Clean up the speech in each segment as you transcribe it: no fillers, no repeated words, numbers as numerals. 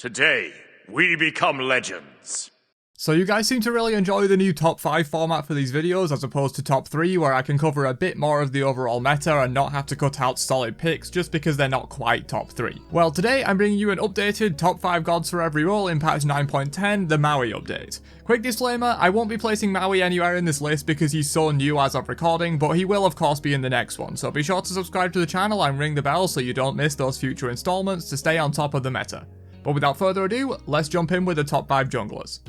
Today, we become legends. So you guys seem to really enjoy the new top 5 format for these videos as opposed to top 3, where I can cover a bit more of the overall meta and not have to cut out solid picks just because they're not quite top 3. Well, today I'm bringing you an updated top 5 gods for every role in patch 9.10, the Maui update. Quick disclaimer, I won't be placing Maui anywhere in this list because he's so new as of recording, but he will of course be in the next one, so be sure to subscribe to the channel and ring the bell so you don't miss those future installments to stay on top of the meta. But without further ado, let's jump in with the top 5 junglers.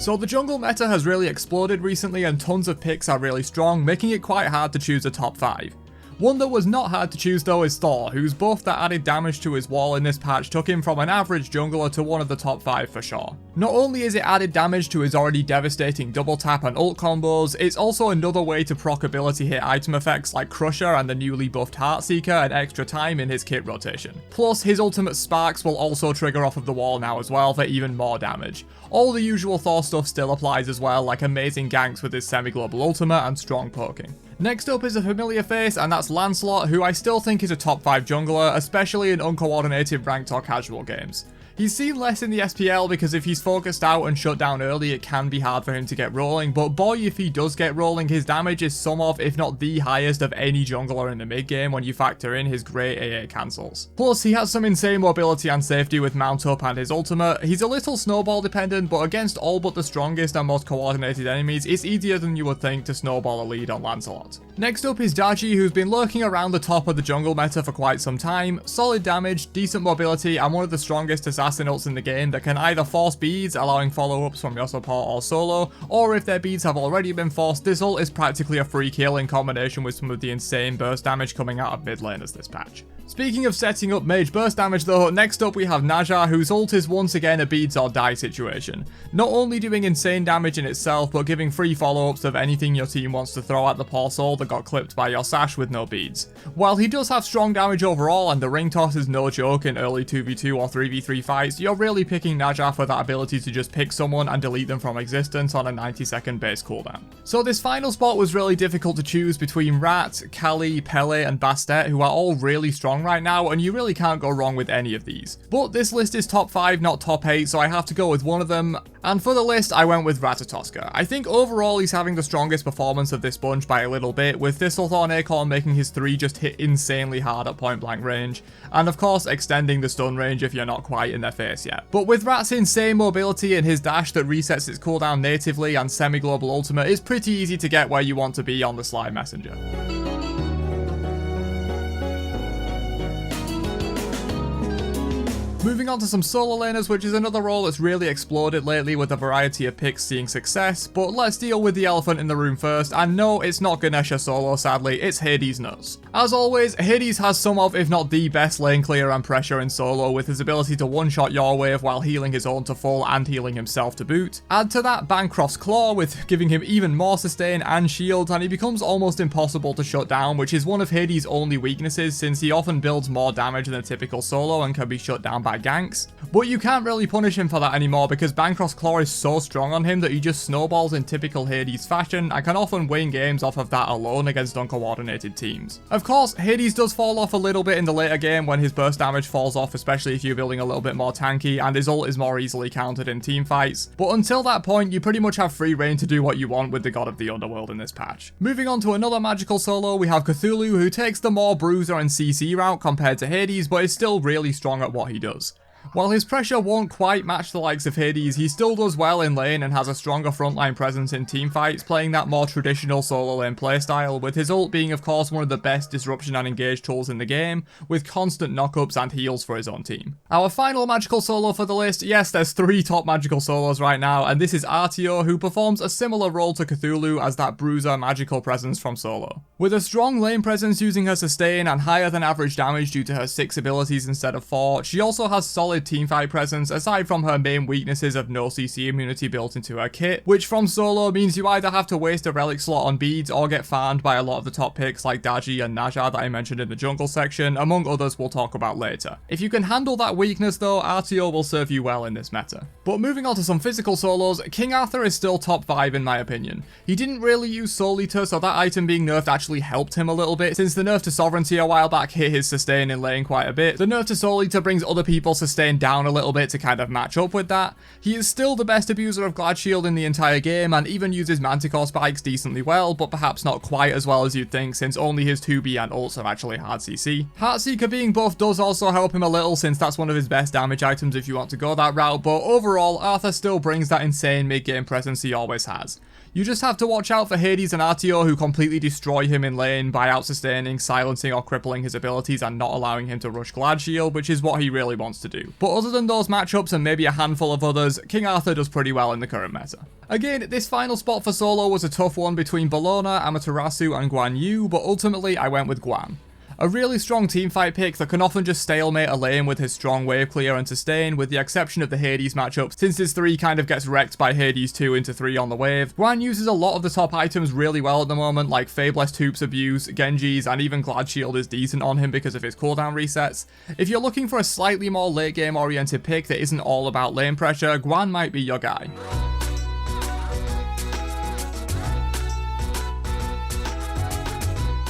So the jungle meta has really exploded recently and tons of picks are really strong, making it quite hard to choose a top 5. One that was not hard to choose though is Thor, whose buff that added damage to his wall in this patch took him from an average jungler to one of the top 5 for sure. Not only is it added damage to his already devastating double tap and ult combos, it's also another way to proc ability hit item effects like Crusher and the newly buffed Heartseeker and extra time in his kit rotation. Plus, his ultimate Sparks will also trigger off of the wall now as well for even more damage. All the usual Thor stuff still applies as well, like amazing ganks with his semi-global ultimate and strong poking. Next up is a familiar face, and that's Lancelot, who I still think is a top 5 jungler, especially in uncoordinated ranked or casual games. He's seen less in the SPL because if he's focused out and shut down early, it can be hard for him to get rolling, but boy, if he does get rolling, his damage is some of, if not the highest of any jungler in the mid game when you factor in his great AA cancels. Plus, he has some insane mobility and safety with mount up and his ultimate. He's a little snowball dependent, but against all but the strongest and most coordinated enemies, it's easier than you would think to snowball a lead on Lancelot. Next up is Daji, who's been lurking around the top of the jungle meta for quite some time. Solid damage, decent mobility, and one of the strongest assassin ults in the game that can either force beads, allowing follow-ups from your support or solo, or if their beads have already been forced, this ult is practically a free kill in combination with some of the insane burst damage coming out of mid laners this patch. Speaking of setting up mage burst damage though, next up we have Naja, whose ult is once again a beads or die situation. Not only doing insane damage in itself, but giving free follow-ups of anything your team wants to throw at the poor soul that got clipped by your sash with no beads. While he does have strong damage overall and the ring toss is no joke in early 2v2 or 3v3 fights, you're really picking Naja for that ability to just pick someone and delete them from existence on a 90-second base cooldown. So this final spot was really difficult to choose between Rat, Kali, Pele and Bastet, who are all really strong right now, and you really can't go wrong with any of these. But this list is top 5, not top 8, so I have to go with one of them, and for the list I went with Ratatoska. I think overall he's having the strongest performance of this bunch by a little bit, with Thistlethorn Acorn making his 3 just hit insanely hard at point blank range, and of course extending the stun range if you're not quite in their face yet. But with Rat's insane mobility and his dash that resets its cooldown natively and semi-global ultimate, it's pretty easy to get where you want to be on the Slide Messenger. Moving on to some solo laners, which is another role that's really exploded lately with a variety of picks seeing success, but let's deal with the elephant in the room first, and no, it's not Ganesha solo sadly, it's Hades Nuz. As always, Hades has some of, if not the best lane clear and pressure in solo, with his ability to one-shot your wave while healing his own to full and healing himself to boot. Add to that Bancroft's Claw with giving him even more sustain and shield, and he becomes almost impossible to shut down, which is one of Hades' only weaknesses since he often builds more damage than a typical solo and can be shut down by ganks. But you can't really punish him for that anymore because Bancroft's Claw is so strong on him that he just snowballs in typical Hades fashion and can often win games off of that alone against uncoordinated teams. Of course, Hades does fall off a little bit in the later game when his burst damage falls off, especially if you're building a little bit more tanky, and his ult is more easily countered in team fights, but until that point you pretty much have free reign to do what you want with the god of the underworld in this patch. Moving on to another magical solo, we have Cthulhu, who takes the more bruiser and CC route compared to Hades, but is still really strong at what he does. While his pressure won't quite match the likes of Hades, he still does well in lane and has a stronger frontline presence in teamfights, playing that more traditional solo lane playstyle, with his ult being of course one of the best disruption and engage tools in the game, with constant knockups and heals for his own team. Our final magical solo for the list, yes, there's 3 top magical solos right now, and this is Artio, who performs a similar role to Cthulhu as that bruiser magical presence from solo. With a strong lane presence using her sustain and higher than average damage due to her 6 abilities instead of 4, she also has solid solid teamfight presence aside from her main weaknesses of no CC immunity built into her kit, which from solo means you either have to waste a relic slot on beads or get farmed by a lot of the top picks like Daji and Naja that I mentioned in the jungle section, among others we'll talk about later. If you can handle that weakness though, RTO will serve you well in this meta. But moving on to some physical solos, King Arthur is still top 5 in my opinion. He didn't really use Soul Eater, so that item being nerfed actually helped him a little bit, since the nerf to Sovereignty a while back hit his sustain in lane quite a bit. The nerf to Soul Eater brings other people's sustain down a little bit to kind of match up with that. He is still the best abuser of Glad Shield in the entire game, and even uses Manticore spikes decently well, but perhaps not quite as well as you'd think, since only his 2B and ults are actually hard CC. Heartseeker being buffed does also help him a little, since that's one of his best damage items if you want to go that route, but overall, Arthur still brings that insane mid-game presence he always has. You just have to watch out for Hades and RTO who completely destroy him in lane by out-sustaining, silencing or crippling his abilities and not allowing him to rush Glad Shield, which is what he really wants to do. But other than those matchups and maybe a handful of others, King Arthur does pretty well in the current meta. Again, this final spot for solo was a tough one between Bellona, Amaterasu and Guan Yu, but ultimately I went with Guan. A really strong teamfight pick that can often just stalemate a lane with his strong wave clear and sustain, with the exception of the Hades matchup, since his 3 kind of gets wrecked by Hades 2 into 3 on the wave. Guan uses a lot of the top items really well at the moment, like Fabless Hoops Abuse, Genji's, and even Glad Shield is decent on him because of his cooldown resets. If you're looking for a slightly more late game oriented pick that isn't all about lane pressure, Guan might be your guy.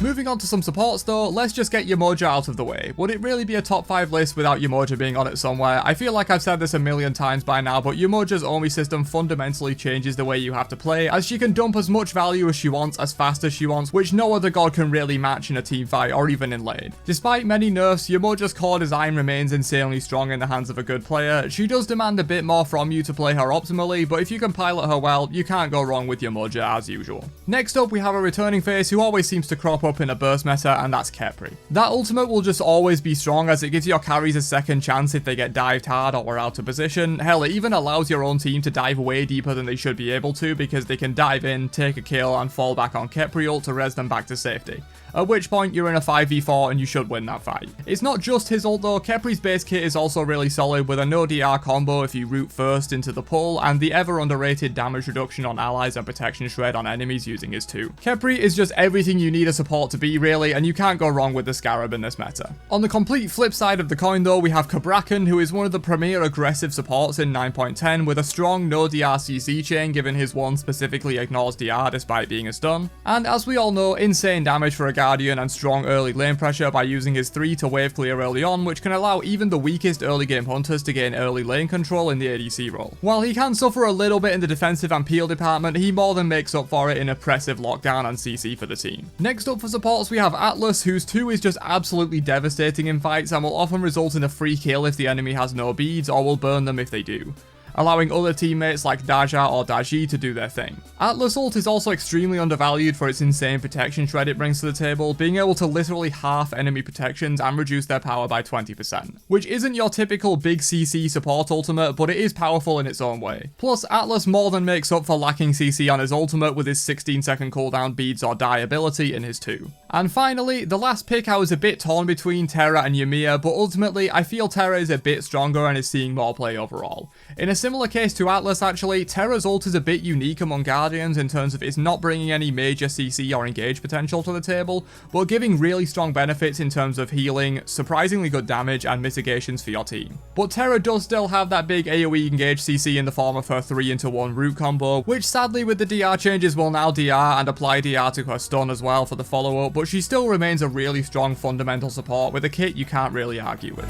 Moving on to some supports though, let's just get Umoja out of the way. Would it really be a top 5 list without Umoja being on it somewhere? I feel like I've said this a million times by now, but Umoja's Omi system fundamentally changes the way you have to play, as she can dump as much value as she wants, as fast as she wants, which no other god can really match in a team fight or even in lane. Despite many nerfs, Umoja's core design remains insanely strong in the hands of a good player. She does demand a bit more from you to play her optimally, but if you can pilot her well, you can't go wrong with Umoja as usual. Next up, we have a returning face who always seems to crop up in a burst meta, and that's Khepri. That ultimate will just always be strong, as it gives your carries a second chance if they get dived hard or are out of position. Hell, it even allows your own team to dive way deeper than they should be able to, because they can dive in, take a kill, and fall back on Khepri ult to res them back to safety. At which point you're in a 5v4 and you should win that fight. It's not just his ult though, Khepri's base kit is also really solid with a no DR combo if you root first into the pull, and the ever underrated damage reduction on allies and protection shred on enemies using his 2. Khepri is just everything you need a support to be really, and you can't go wrong with the Scarab in this meta. On the complete flip side of the coin though, we have Cabrakan, who is one of the premier aggressive supports in 9.10 with a strong no DR CC chain given his 1 specifically ignores DR despite being a stun, and as we all know, insane damage for a Guardian and strong early lane pressure by using his 3 to wave clear early on, which can allow even the weakest early game hunters to gain early lane control in the ADC role. While he can suffer a little bit in the defensive and peel department, he more than makes up for it in oppressive lockdown and CC for the team. Next up for supports we have Atlas, whose 2 is just absolutely devastating in fights and will often result in a free kill if the enemy has no beads, or will burn them if they do, allowing other teammates like Daja or Daji to do their thing. Atlas ult is also extremely undervalued for its insane protection shred it brings to the table, being able to literally half enemy protections and reduce their power by 20%, which isn't your typical big CC support ultimate, but it is powerful in its own way. Plus, Atlas more than makes up for lacking CC on his ultimate with his 16-second cooldown beads or die ability in his 2. And finally, the last pick I was a bit torn between Terra and Yumiya, but ultimately I feel Terra is a bit stronger and is seeing more play overall. In a similar case to Atlas actually, Terra's ult is a bit unique among Guardians in terms of it's not bringing any major CC or engage potential to the table, but giving really strong benefits in terms of healing, surprisingly good damage, and mitigations for your team. But Terra does still have that big AoE engage CC in the form of her 3-into-1 root combo, which sadly with the DR changes will now DR and apply DR to her stun as well for the follow-up, but she still remains a really strong fundamental support with a kit you can't really argue with.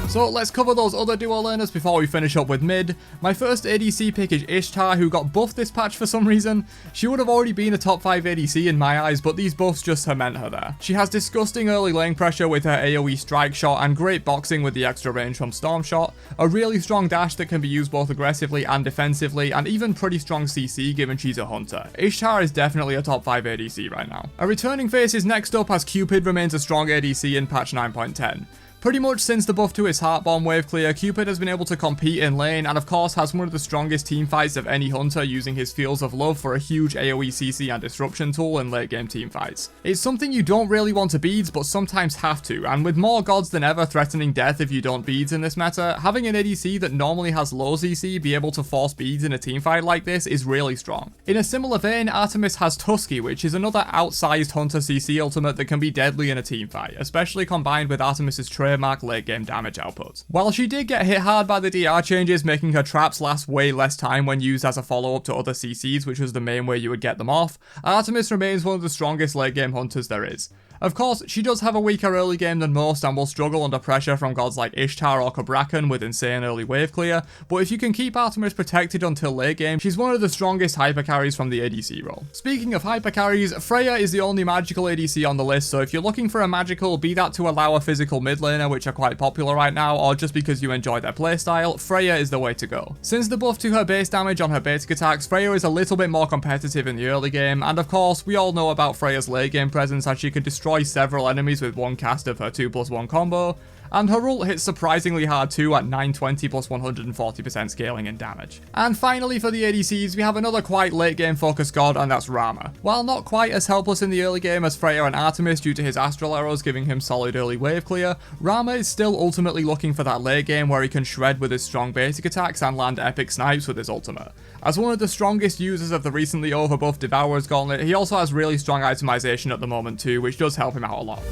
So let's cover those other duo laners before we finish up with mid. My first ADC pick is Ishtar, who got buffed this patch for some reason. She would have already been a top 5 ADC in my eyes, but these buffs just cement her there. She has disgusting early lane pressure with her AoE strike shot and great boxing with the extra range from Storm Shot, a really strong dash that can be used both aggressively and defensively, and even pretty strong CC given she's a hunter. Ishtar is definitely a top 5 ADC right now. A returning face is next up, as Cupid remains a strong ADC in patch 9.10. Pretty much since the buff to his Heart Bomb wave clear, Cupid has been able to compete in lane and of course has one of the strongest teamfights of any hunter using his Fields of Love for a huge AoE CC and disruption tool in late game teamfights. It's something you don't really want to beads but sometimes have to, and with more gods than ever threatening death if you don't beads in this meta, having an ADC that normally has low CC be able to force beads in a teamfight like this is really strong. In a similar vein, Artemis has Tusky, which is another outsized hunter CC ultimate that can be deadly in a teamfight, especially combined with Artemis's trademark late game damage output. While she did get hit hard by the DR changes, making her traps last way less time when used as a follow-up to other CCs, which was the main way you would get them off, Artemis remains one of the strongest late game hunters there is. Of course, she does have a weaker early game than most and will struggle under pressure from gods like Ishtar or Kabrakan with insane early wave clear, but if you can keep Artemis protected until late game, she's one of the strongest hyper carries from the ADC role. Speaking of hyper carries, Freya is the only magical ADC on the list, so if you're looking for a magical, be that to allow a physical mid laner, which are quite popular right now, or just because you enjoy their playstyle, Freya is the way to go. Since the buff to her base damage on her basic attacks, Freya is a little bit more competitive in the early game, and of course, we all know about Freya's late game presence as she can destroy several enemies with one cast of her 2+1 combo, and her ult hits surprisingly hard too at 920 plus 140% scaling in damage. And finally for the ADCs, we have another quite late game focused god, and that's Rama. While not quite as helpless in the early game as Freya and Artemis due to his astral arrows giving him solid early wave clear, Rama is still ultimately looking for that late game where he can shred with his strong basic attacks and land epic snipes with his ultimate. As one of the strongest users of the recently overbuffed Devourer's Gauntlet, he also has really strong itemization at the moment too, which does help him out a lot.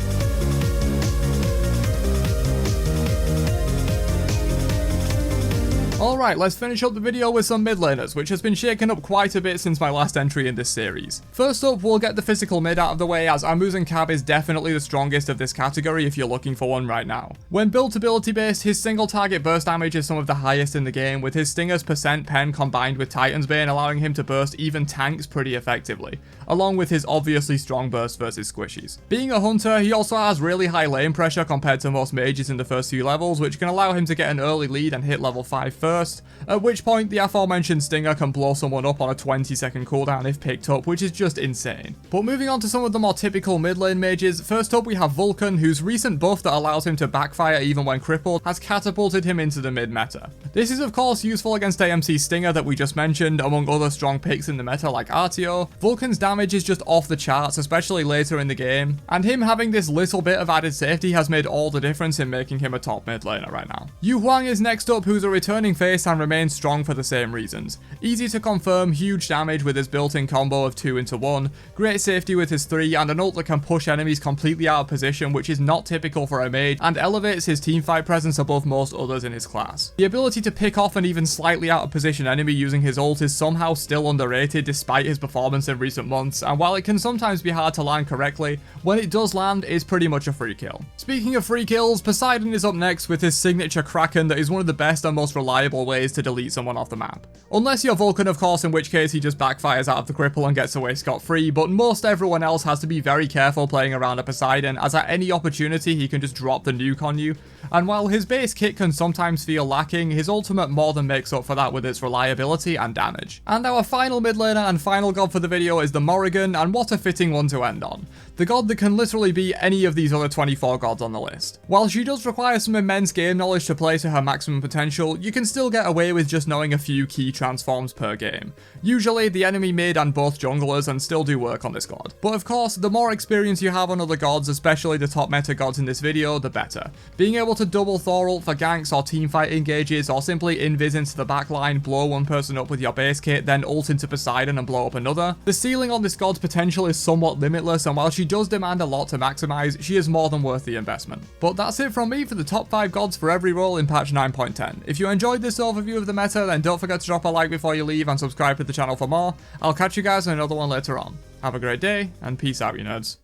Alright, let's finish up the video with some mid laners, which has been shaken up quite a bit since my last entry in this series. First up, we'll get the physical mid out of the way, as Amuzin Cab is definitely the strongest of this category if you're looking for one right now. When built ability based, his single target burst damage is some of the highest in the game, with his Stinger's percent pen combined with Titan's Bane allowing him to burst even tanks pretty effectively, along with his obviously strong burst versus squishies. Being a hunter, he also has really high lane pressure compared to most mages in the first few levels, which can allow him to get an early lead and hit level 5 first, at which point the aforementioned Stinger can blow someone up on a 20-second cooldown if picked up, which is just insane. But moving on to some of the more typical mid lane mages, first up we have Vulcan, whose recent buff that allows him to backfire even when crippled has catapulted him into the mid meta. This is of course useful against AMC's Stinger that we just mentioned, among other strong picks in the meta like Artio. Vulcan's damage is just off the charts, especially later in the game, and him having this little bit of added safety has made all the difference in making him a top mid laner right now. Yu Huang is next up, who's a returning face and remains strong for the same reasons. Easy to confirm, huge damage with his built-in combo of 2 into 1, great safety with his 3, and an ult that can push enemies completely out of position, which is not typical for a mage, and elevates his teamfight presence above most others in his class. The ability to pick off an even slightly out of position enemy using his ult is somehow still underrated despite his performance in recent months, and while it can sometimes be hard to land correctly, when it does land, it's pretty much a free kill. Speaking of free kills, Poseidon is up next with his signature Kraken that is one of the best and most reliable ways to delete someone off the map. Unless you're Vulcan, of course, in which case he just backfires out of the cripple and gets away scot-free, but most everyone else has to be very careful playing around a Poseidon, as at any opportunity he can just drop the nuke on you, and while his base kit can sometimes feel lacking, his ultimate more than makes up for that with its reliability and damage. And our final mid laner and final god for the video is the Morrigan, and what a fitting one to end on. The god that can literally be any of these other 24 gods on the list. While she does require some immense game knowledge to play to her maximum potential, you can still get away with just knowing a few key transforms per game. Usually the enemy mid and both junglers, and still do work on this god. But of course, the more experience you have on other gods, especially the top meta gods in this video, the better. Being able to double Thor ult for ganks or teamfight engages, or simply invis into the backline, blow one person up with your base kit, then ult into Poseidon and blow up another. The ceiling on this god's potential is somewhat limitless, and while she does demand a lot to maximize, she is more than worth the investment. But that's it from me for the top 5 gods for every role in patch 9.10. If you enjoyed this overview of the meta, then don't forget to drop a like before you leave and subscribe to the channel for more. I'll catch you guys in another one later on. Have a great day, and peace out, you nerds.